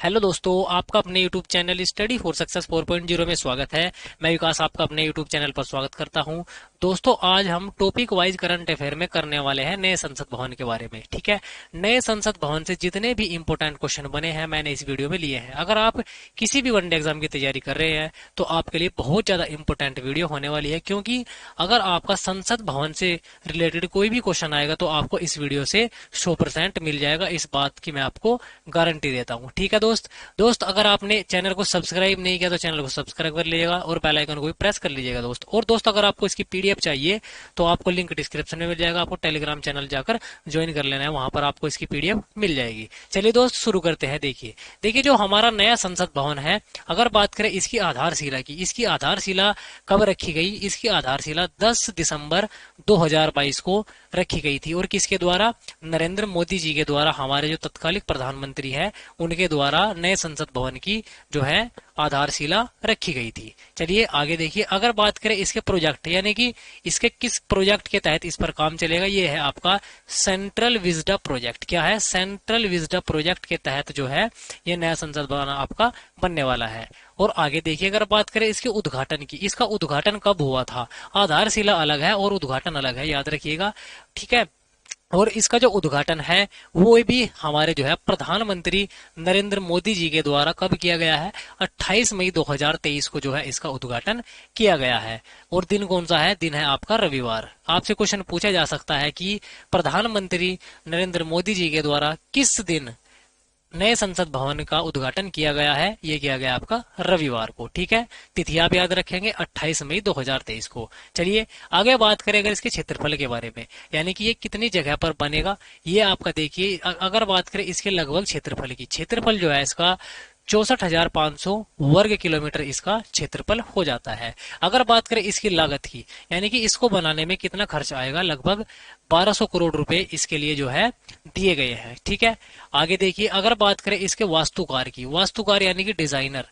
Hello दोस्तों, आपका अपने YouTube channel study for success 4.0 में स्वागत है। मैं विकास आपका अपने YouTube चैनल पर स्वागत करता हूं। दोस्तों, आज हम टॉपिक वाइज करंट अफेयर में करने वाले हैं नए संसद भवन के बारे में। ठीक है, नए संसद भवन से जितने भी इंपॉर्टेंट क्वेश्चन बने हैं मैंने इस वीडियो में लिए हैं। अगर आप किसी भी वनडे एग्जाम की तैयारी कर रहे हैं तो आपके लिए बहुत ज्यादा इंपॉर्टेंट वीडियो होने वाली है, क्योंकि अगर आपका संसद भवन से रिलेटेड कोई भी क्वेश्चन आएगा तो आपको इस वीडियो से 100% मिल जाएगा। इस बात की मैं आपको गारंटी देता हूँ। ठीक है दोस्त, अगर आपने चैनल को सब्सक्राइब नहीं किया तो चैनल को सब्सक्राइब कर लीजिएगा और बेल आइकन को भी प्रेस कर लीजिएगा दोस्त, अगर आपको इसकी पीडीएफ चाहिए तो आपको लिंक डिस्क्रिप्शन में मिल जाएगा। आपको टेलीग्राम चैनल जाकर ज्वाइन कर लेना है, वहां पर आपको इसकी पीडीएफ मिल जाएगी। चलिए दोस्त, शुरू करते हैं। देखिए जो हमारा नया संसद भवन है, अगर बात करें इसकी आधारशिला की, इसकी आधारशिला कब रखी गई? इसकी आधारशिला 10 दिसंबर 2022 को रखी गई थी। और किसके द्वारा? नरेंद्र मोदी जी के द्वारा, हमारे जो तत्कालिक प्रधानमंत्री है उनके द्वारा नए संसद भवन की जो है आधारशिला रखी गई थी। चलिए आगे देखिए, अगर बात करें इसके प्रोजेक्ट, यानी कि इसके किस प्रोजेक्ट के तहत इस पर काम चलेगा, ये है आपका सेंट्रल विजडा प्रोजेक्ट। क्या है? सेंट्रल विजडा प्रोजेक्ट के तहत जो है ये नया संसद भवन आपका बनने वाला है। और आगे देखिए, अगर बात करें इसके उद्घाटन की, इसका उद्घाटन कब हुआ था? आधारशिला अलग है और उद्घाटन अलग है, याद रखिएगा। ठीक है, और इसका जो उद्घाटन है वो भी हमारे जो है प्रधानमंत्री नरेंद्र मोदी जी के द्वारा कब किया गया है? 28 मई 2023 को जो है इसका उद्घाटन किया गया है। और दिन कौन सा है? दिन है आपका रविवार। आपसे क्वेश्चन पूछा जा सकता है कि प्रधानमंत्री नरेंद्र मोदी जी के द्वारा किस दिन नए संसद भवन का उद्घाटन किया गया है? ये किया गया आपका रविवार को। ठीक है, तिथि आप याद रखेंगे 28 मई 2023 को। चलिए आगे बात करें अगर इसके क्षेत्रफल के बारे में, यानी कि ये कितनी जगह पर बनेगा, ये आपका देखिए। अगर बात करें इसके लगभग क्षेत्रफल की, क्षेत्रफल जो है इसका 64,500 वर्ग किलोमीटर इसका क्षेत्रफल हो जाता है। अगर बात करें इसकी लागत की, यानी कि इसको बनाने में कितना खर्च आएगा, लगभग 1200 करोड़ रुपए इसके लिए जो है दिए गए हैं। ठीक है, आगे देखिए, अगर बात करें इसके वास्तुकार की, वास्तुकार यानी कि डिजाइनर,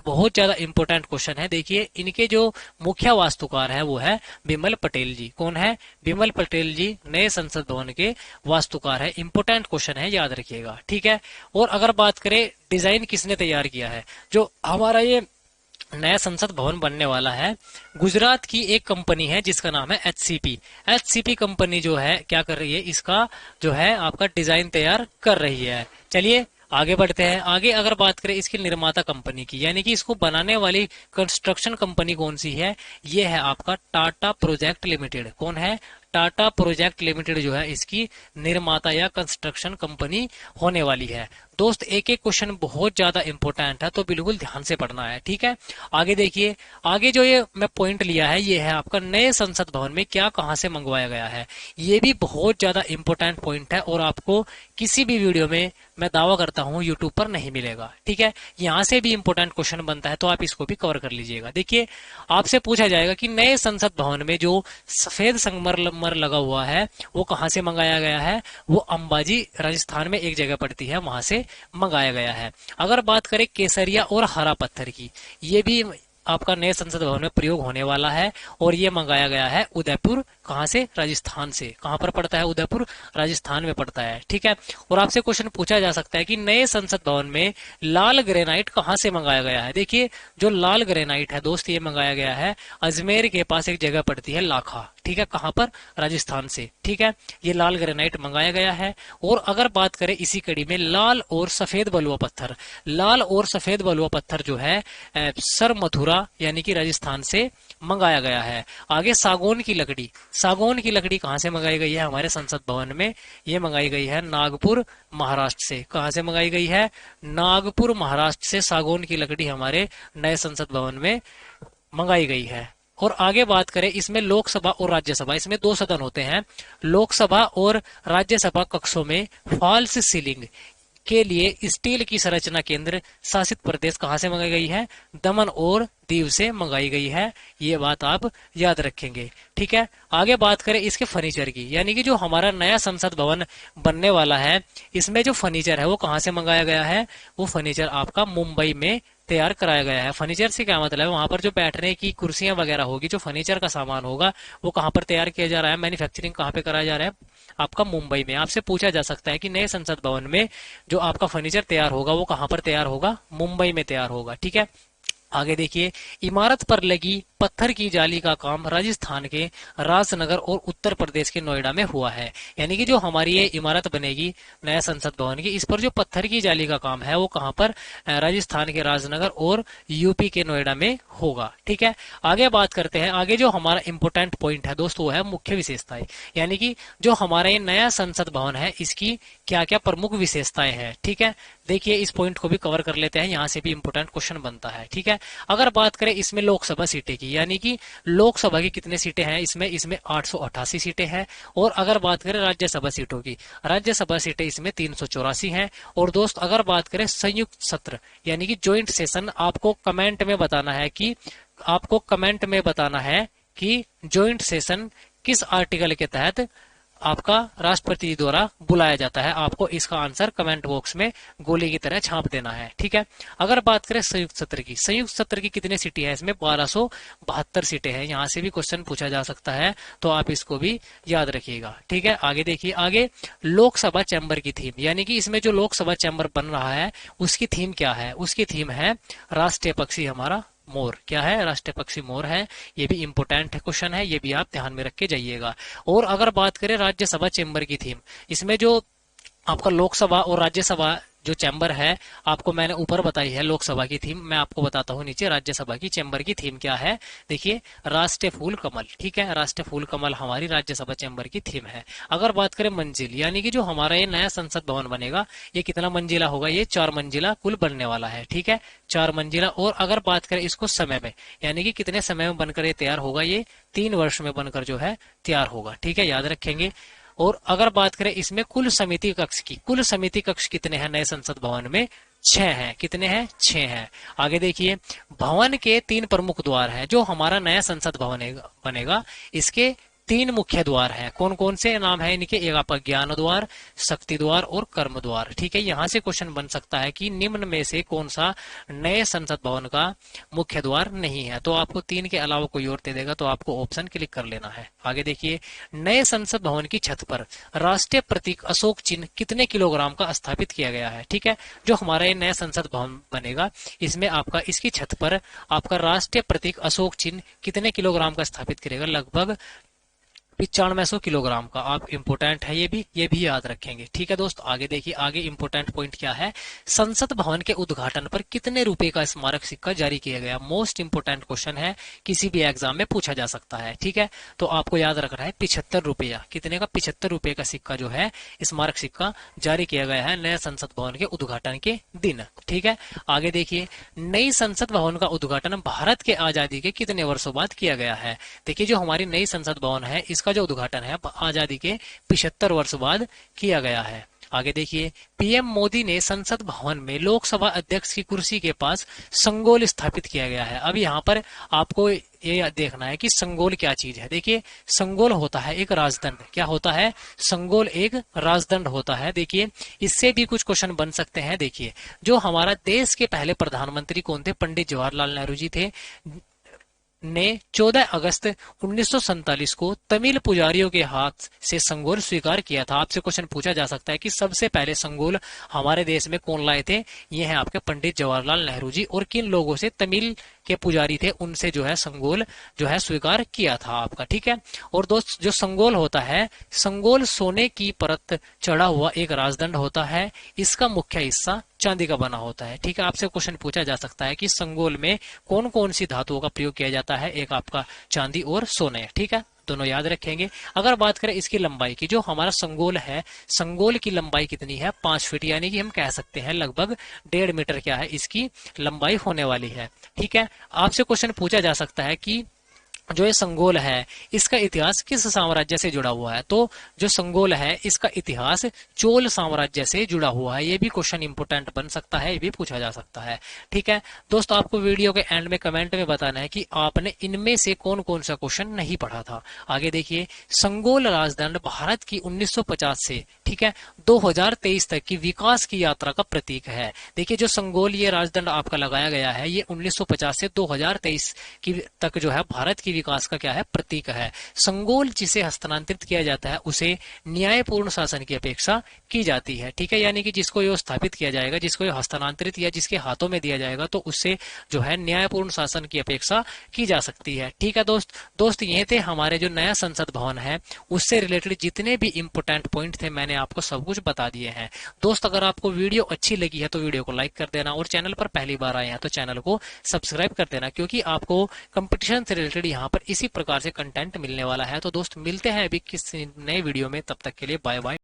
बहुत ज्यादा इंपॉर्टेंट क्वेश्चन है। देखिए इनके जो मुख्य वास्तुकार है वो है बिमल पटेल जी। कौन है? बिमल पटेल जी नए संसद भवन के वास्तुकार है। इंपॉर्टेंट क्वेश्चन है, याद रखिएगा। ठीक है, और अगर बात करें डिजाइन किसने तैयार किया है, जो हमारा ये नया संसद भवन बनने वाला है, गुजरात की एक कंपनी है जिसका नाम है एचसीपी। एचसीपी कंपनी जो है क्या कर रही है, इसका जो है आपका डिजाइन तैयार कर रही है। चलिए आगे बढ़ते हैं। आगे अगर बात करें इसकी निर्माता कंपनी की, यानी कि इसको बनाने वाली कंस्ट्रक्शन कंपनी कौन सी है, ये है आपका टाटा प्रोजेक्ट लिमिटेड। कौन है? टाटा प्रोजेक्ट लिमिटेड जो है इसकी निर्माता या कंस्ट्रक्शन कंपनी होने वाली है। दोस्त एक एक क्वेश्चन बहुत ज्यादा इंपॉर्टेंट है, तो बिल्कुल ध्यान से पढ़ना है। ठीक है, आगे देखिए, आगे जो ये मैं पॉइंट लिया है ये है आपका नए संसद भवन में क्या कहां से मंगवाया गया है। ये भी बहुत ज्यादा इंपॉर्टेंट पॉइंट है और आपको किसी भी वीडियो में मैं दावा करता हूं यूट्यूब पर नहीं मिलेगा। ठीक है, यहां से भी इंपॉर्टेंट क्वेश्चन बनता है, तो आप इसको भी कवर कर लीजिएगा। देखिए आपसे पूछा जाएगा कि नए संसद भवन में जो सफेद संगमरमर लगा हुआ है वो कहां से मंगाया गया है? वो अंबाजी राजस्थान में एक जगह पड़ती है, वहां से मंगाया गया है। अगर बात करें केसरिया और हरा पत्थर की, ये भी आपका नए संसद भवन में प्रयोग होने वाला है और ये मंगाया गया है उदयपुर। कहां से? राजस्थान से। कहां पर पड़ता है? उदयपुर राजस्थान में पड़ता है। ठीक है, और आपसे क्वेश्चन पूछा जा सकता है कि नए संसद भवन में लाल ग्रेनाइट कहां से मंगाया गया है। देखिए जो लाल ग्रेनाइट है दोस्त, ये मंगाया गया है अजमेर के पास एक जगह पड़ती है लाखा। ठीक है, कहां पर? राजस्थान से। ठीक है, ये लाल ग्रेनाइट मंगाया गया है। और अगर बात करें इसी कड़ी में लाल और सफेद बलुआ पत्थर, लाल और सफेद बलुआ पत्थर जो है सर मथुरा यानी कि राजस्थान से मंगाया गया है। आगे सागौन की लकड़ी, सागौन की लकड़ी कहां से मंगाई गई है हमारे संसद भवन में? ये मंगाई गई है नागपुर महाराष्ट्र से। कहां से मंगाई गई है? नागपुर महाराष्ट्र से सागौन की लकड़ी हमारे नए संसद भवन में मंगाई गई है। और आगे बात करें इसमें लोकसभा और राज्यसभा, इसमें दो सदन होते हैं। लोकसभा और राज्यसभा कक्षों में फॉल्स सीलिंग के लिए स्टील की संरचना केंद्र शासित प्रदेश कहां से मंगाई गई है? दमन और दीव से मंगाई गई है। ये बात आप याद रखेंगे। ठीक है, आगे बात करें इसके फर्नीचर की, यानी कि जो हमारा नया संसद भवन बनने वाला है इसमें जो फर्नीचर है वो कहां से मंगाया गया है? वो फर्नीचर आपका मुंबई में तैयार कराया गया है। फर्नीचर से क्या मतलब है? वहां पर जो बैठने की कुर्सियां वगैरह होगी, जो फर्नीचर का सामान होगा वो कहां पर तैयार किया जा रहा है, मैन्युफैक्चरिंग कहां पे कराया जा रहा है? आपका मुंबई में। आपसे पूछा जा सकता है कि नए संसद भवन में जो आपका फर्नीचर तैयार होगा वो कहाँ पर तैयार होगा, मुंबई में तैयार होगा। ठीक है, आगे देखिए, इमारत पर लगी पत्थर की जाली का काम राजस्थान के राजनगर और उत्तर प्रदेश के नोएडा में हुआ है। यानी कि जो हमारी ये इमारत बनेगी नया संसद भवन की, इस पर जो पत्थर की जाली का काम है वो कहाँ पर, राजस्थान के राजनगर और यूपी के नोएडा में होगा। ठीक है, आगे बात करते हैं। आगे जो हमारा इंपोर्टेंट पॉइंट है दोस्तों वो है मुख्य विशेषताएं। यानी कि जो हमारा ये नया संसद भवन है इसकी क्या क्या प्रमुख विशेषताएं हैं। ठीक है, देखिए इस पॉइंट को भी कवर कर लेते हैं, यहाँ से भी इंपोर्टेंट क्वेश्चन बनता है। ठीक है, अगर बात करें इसमें लोकसभा सीटें की, यानी कि लोकसभा की कितने सीटें हैं इसमें, इसमें 888 सीटें हैं। और अगर बात करें राज्यसभा सीटों की, राज्यसभा सीटें इसमें 384 हैं। और दोस्त अगर बात करें संयुक्त सत्र यानी कि ज्वाइंट सेशन, आपको कमेंट में बताना है कि ज्वाइंट सेशन किस आर्टिकल के तहत आपका राष्ट्रपति द्वारा बुलाया जाता है। आपको इसका आंसर कमेंट बॉक्स में गोली की तरह छाप देना है। ठीक है, अगर बात करें संयुक्त सत्र की, संयुक्त सत्र की कितने सीटें हैं इसमें, 1272 सीटें हैं। यहां से भी क्वेश्चन पूछा जा सकता है, तो आप इसको भी याद रखिएगा। ठीक है, आगे देखिए, आगे लोकसभा चैम्बर की थीम, यानी कि इसमें जो लोकसभा चैम्बर बन रहा है उसकी थीम क्या है, उसकी थीम है राष्ट्रीय पक्षी हमारा मोर। क्या है, राष्ट्रीय पक्षी मोर है। ये भी इंपोर्टेंट क्वेश्चन है, ये भी आप ध्यान में रख के जाइएगा। और अगर बात करें राज्यसभा चैम्बर की थीम, इसमें जो आपका लोकसभा और राज्यसभा जो चैम्बर है, आपको मैंने ऊपर बताई है लोकसभा की थीम, मैं आपको बताता हूँ नीचे राज्यसभा की चैम्बर की थीम क्या है। देखिए, राष्ट्रीय फूल कमल। ठीक है, राष्ट्रीय फूल कमल हमारी राज्यसभा चैम्बर की थीम है। अगर बात करें मंजिल, यानी कि जो हमारा ये नया संसद भवन बनेगा ये कितना मंजिला होगा, ये 4 मंजिला कुल बनने वाला है। ठीक है, 4 मंजिला। और अगर बात करें इसको समय में, यानी कि कितने समय में बनकर ये तैयार होगा, ये 3 वर्ष में बनकर जो है तैयार होगा। ठीक है, याद रखेंगे। और अगर बात करें इसमें कुल समिति कक्ष की, कुल समिति कक्ष कितने हैं नए संसद भवन में, 6 हैं। कितने हैं, 6 हैं। आगे देखिए, भवन के 3 प्रमुख द्वार हैं। जो हमारा नया संसद भवन बनेगा इसके 3 मुख्य द्वार हैं। कौन कौन से नाम है इनके, एक आपका ज्ञान द्वार, शक्ति द्वार और कर्म द्वार। ठीक है, यहाँ से क्वेश्चन बन सकता है कि निम्न में से कौन सा नए संसद भवन का मुख्य द्वार नहीं है। तो आपको 3 के अलावा कोई और दे देगा तो आपको ऑप्शन क्लिक कर लेना है। आगे देखिए, नए संसद भवन की छत पर राष्ट्रीय प्रतीक अशोक चिन्ह कितने किलोग्राम का स्थापित किया गया है। ठीक है, जो हमारा ये नया संसद भवन बनेगा इसमें आपका इसकी छत पर आपका राष्ट्रीय प्रतीक अशोक चिन्ह कितने किलोग्राम का स्थापित करेगा, लगभग 9500 किलोग्राम का। आप इंपोर्टेंट है ये भी याद रखेंगे। ठीक है दोस्त, आगे देखिए, आगे इंपोर्टेंट पॉइंट क्या है, संसद भवन के उद्घाटन पर कितने रुपए का स्मारक सिक्का जारी किया गया। मोस्ट इंपोर्टेंट क्वेश्चन है, किसी भी एग्जाम में पूछा जा सकता है। ठीक है, तो आपको याद रखना है 75 रुपया, कितने का, 75 रुपए का सिक्का जो है स्मारक सिक्का जारी किया गया है नए संसद भवन के उद्घाटन के दिन। ठीक है, आगे देखिए, नई संसद भवन का उद्घाटन भारत के आजादी के कितने वर्षों बाद किया गया है। देखिए, जो हमारी नई संसद भवन है इसका जो उद्घाटन है आजादी के 75 वर्ष बाद किया गया है। आगे देखिए, पीएम मोदी ने संसद भवन में लोकसभा अध्यक्ष की कुर्सी के पास संगोल स्थापित किया गया है। अब यहाँ पर आपको ये देखना है कि संगोल क्या चीज है। देखिए, संगोल होता है एक राजदंड। क्या होता है, संगोल एक राजदंड होता है। देखिए, इससे भी कुछ क्वेश्चन बन सकते हैं। देखिए, जो हमारा देश के पहले प्रधानमंत्री कौन थे, पंडित जवाहरलाल नेहरू जी थे, ने 14 अगस्त 1947 को तमिल पुजारियों के हाथ से संगोल स्वीकार किया था। आपसे क्वेश्चन पूछा जा सकता है कि सबसे पहले संगोल हमारे देश में कौन लाए थे, ये हैं आपके पंडित जवाहरलाल नेहरू जी। और किन लोगों से, तमिल के पुजारी थे, उनसे जो है संगोल जो है स्वीकार किया था आपका। ठीक है, और दोस्त जो संगोल होता है, संगोल सोने की परत चढ़ा हुआ एक राजदंड होता है। इसका मुख्य हिस्सा चांदी का बना होता है। ठीक है, आपसे क्वेश्चन पूछा जा सकता है कि संगोल में कौन कौन सी धातुओं का प्रयोग किया जाता है, एक आपका चांदी और सोने। ठीक है, दोनों याद रखेंगे। अगर बात करें इसकी लंबाई की, जो हमारा संगोल है, संगोल की लंबाई कितनी है, 5 फीट, यानी कि हम कह सकते हैं लगभग 1.5 मीटर क्या है इसकी लंबाई होने वाली है। ठीक है, आपसे क्वेश्चन पूछा जा सकता है कि जो ये संगोल है इसका इतिहास किस साम्राज्य से जुड़ा हुआ है। तो जो संगोल है इसका इतिहास चोल साम्राज्य से जुड़ा हुआ है। ये भी क्वेश्चन इंपोर्टेंट बन सकता है, ये भी पूछा जा सकता है। ठीक है दोस्तों, आपको वीडियो के एंड में कमेंट में बताना है कि आपने इनमें से कौन कौन सा क्वेश्चन नहीं पढ़ा था। आगे देखिए, संगोल राजदंड भारत की 1950 से ठीक है 2023 तक की विकास की यात्रा का प्रतीक है। देखिए, जो संगोल ये राजदंड आपका लगाया गया है, ये 1950 से 2023 की तक जो है भारत की विकास का क्या है, प्रतीक है। संगोल जिसे हस्तांतरित किया जाता है उसे न्यायपूर्ण शासन की अपेक्षा की जाती है। ठीक है, यानी कि जिसको ये स्थापित किया जाएगा, जिसको ये हस्तांतरित या जिसके हाथों में दिया जाएगा, तो उससे जो है न्यायपूर्ण शासन की अपेक्षा की जा सकती है। ठीक है दोस्त ये थे हमारे जो नया संसद भवन है उससे रिलेटेड जितने भी इंपोर्टेंट पॉइंट थे, मैंने आपको सब कुछ बता दिए हैं। दोस्त अगर आपको वीडियो अच्छी लगी है तो वीडियो को लाइक कर देना, और चैनल पर पहली बार आए हैं तो चैनल को सब्सक्राइब कर देना, क्योंकि आपको कंपटीशन से रिलेटेड यहाँ पर इसी प्रकार से कंटेंट मिलने वाला है। तो दोस्त मिलते हैं अभी किसी नए वीडियो में, तब तक के लिए बाय बाय।